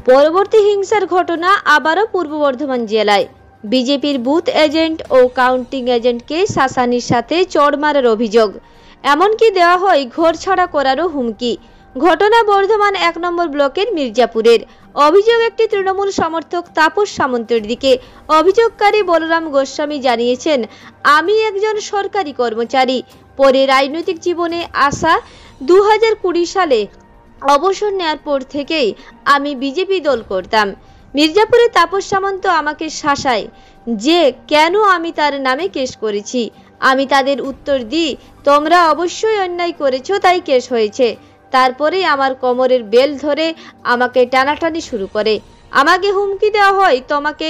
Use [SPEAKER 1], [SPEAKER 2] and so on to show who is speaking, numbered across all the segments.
[SPEAKER 1] পরবর্তী হিংসার ঘটনা আবারও পূর্ব বর্ধমান জেলায়। বিজেপির বুথ এজেন্ট ও কাউন্টিং এজেন্টকে শাসানির সাথে চড় মারার অভিযোগ, এমনকি দেওয়া হয় ঘর ছাড়া করারও হুমকি। ঘটনা বর্ধমান ১ নম্বর ব্লকের মির্জাপুরের। অভিযোগ একটি তৃণমূল সমর্থক তাপস সামন্তের দিকে। অভিযোগকারী বলরাম গোস্বামী জানিয়েছেন, আমি একজন সরকারি কর্মচারী, পরে রাজনৈতিক জীবনে আসা 2020 সালে অবসর নেওয়ার পর থেকেই আমি বিজেপি দল করতাম। মির্জাপুরে তাপস সামন্ত আমাকে শাসায় যে কেন আমি তার নামে কেস করেছি। আমি তাদের উত্তর দিই, তোমরা অবশ্যই অন্যায় করেছো, তাই কেস হয়েছে। তারপরে আমার কোমরের বেল ধরে আমাকে টানাটানি শুরু করে। আমাকে হুমকি দেওয়া হয় তোমাকে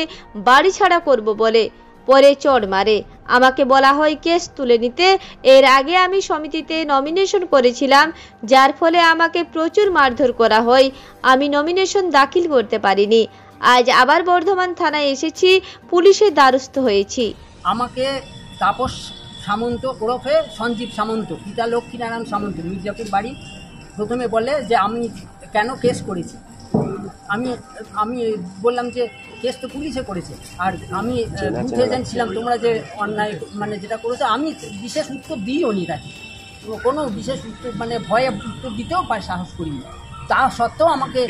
[SPEAKER 1] বাড়ি ছাড়া করব বলে, পরে চড় মারে। আমাকে বলা হয় কেস তুলে নিতে। এর আগে আমি সমিতিতে নমিনেশন করেছিলাম, যার ফলে আমাকে প্রচুর মারধর করা হয়। আমি নমিনেশন দাখিল করতে পারিনি। আজ আবার বর্ধমান থানায় এসেছি, পুলিশের দ্বারস্থ হয়েছি।
[SPEAKER 2] আমাকে তাপস সামন্ত ওরফে সঞ্জীব সামন্ত, পিতা লক্ষ্মীনারায়ণ সামন্ত, মির্জাপুর বাড়ি, প্রথমে বলে যে আমি কেন কেস করেছি। আমি বললাম যে কেস তো পুলিশে করেছে, আর আমি বুথ এজেন্ট ছিলাম, তোমরা যে অন্যায় মানে যেটা করেছো, আমি বিশেষ উত্তর দিইও নি তাকে, কোনো বিশেষ উত্তর মানে ভয়ে উত্তর দিতেও সাহস করিনি। তা সত্ত্বেও আমাকে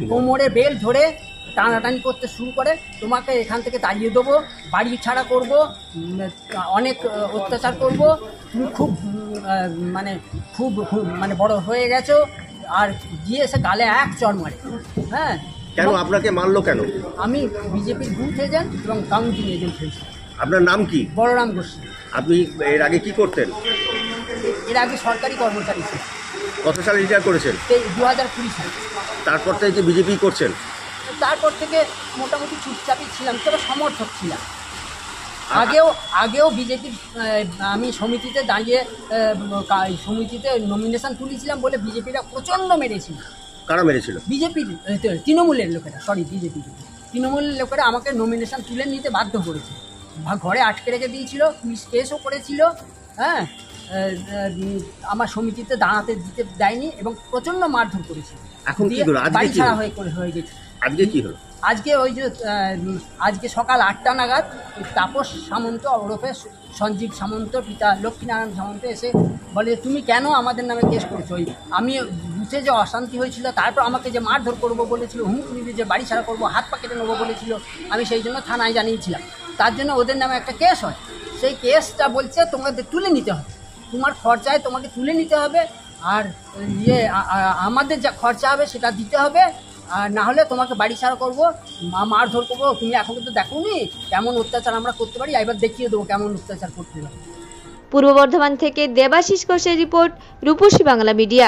[SPEAKER 2] কোমরে বেল ধরে টানাটানি করতে শুরু করে, তোমাকে এখান থেকে তাড়িয়ে দেবো, বাড়ি ছাড়া করব, অনেক অত্যাচার করব, তুমি খুব মানে বড় হয়ে গেছো। আর গিয়ে এসে গালে এক চড় মারে। হ্যাঁ,
[SPEAKER 3] কেন আপনাকে মারলো কেন?
[SPEAKER 2] আমি বিজেপির বুথ এজেন্ট এবং কাউন্টিং এজেন্ট হয়েছি।
[SPEAKER 3] আপনার নাম কি?
[SPEAKER 2] বলরাম গোস্বামী।
[SPEAKER 3] আপনি এর আগে কি করতেন?
[SPEAKER 2] এর আগে সরকারি কর্মচারী ছিল।
[SPEAKER 3] কত সালে রিটায়ার করেছেন?
[SPEAKER 2] 2020 সালে।
[SPEAKER 3] তারপর থেকে বিজেপি করছেন?
[SPEAKER 2] তারপর থেকে মোটামুটি চুপচাপই ছিলাম, তবে সমর্থক ছিলাম। আগেও বিজেপির আমি সমিতিতে দাঁড়িয়ে সমিতিতে নমিনেশন তুলেছিলাম বলে বিজেপিরা প্রচণ্ড মেরেছিল।
[SPEAKER 3] কারা মেরেছিল?
[SPEAKER 2] বিজেপির তৃণমূলের লোকেরা, তৃণমূলের লোকেরা আমাকে নমিনেশন তুলে নিতে বাধ্য করেছে। ঘরে আটকে রেখে দিয়েছিল, পুলিশ কেসও করেছিল। হ্যাঁ, আমার সমিতিতে দাঁড়াতে দিতে দেয়নি এবং প্রচণ্ড মারধর করেছিল।
[SPEAKER 3] এখন কি হলো?
[SPEAKER 2] বাড়ি ছাড়া হয়ে গেছে।
[SPEAKER 3] আজকে কি হলো?
[SPEAKER 2] আজকে সকাল 8টা নাগাদ তাপস সামন্ত ওরফে সঞ্জীব সামন্ত, পিতা লক্ষ্মীনারায়ণ সামন্ত এসে বলে, তুমি কেন আমাদের নামে কেস করেছো? আমি বুঝে যে অশান্তি হয়েছিল, তারপর আমাকে যে মারধর করবো বলেছিল, হুমকি দিবে যে বাড়ি ছাড়া করবো, হাত পা কেটে নেবো বলেছিল। আমি সেই জন্য থানায় জানিয়েছিলাম। তার জন্য ওদের নামে একটা কেস হয়। সেই কেসটা বলছে তোমাদের তুলে নিতে হবে, তোমার খরচায় তোমাকে তুলে নিতে হবে, আর আমাদের যা খরচা হবে সেটা দিতে হবে, আর না হলে তোমাকে বাড়ি ছাড়া করবো, মারধর করবো। তুমি এখন তো দেখোনি কেমন অত্যাচার আমরা করতে পারি, এবার দেখিয়ে দেবো কেমন অত্যাচার করতে পারি।
[SPEAKER 1] পূর্ব বর্ধমান থেকে দেবাশিস ঘোষের রিপোর্ট, রূপসী বাংলা মিডিয়া।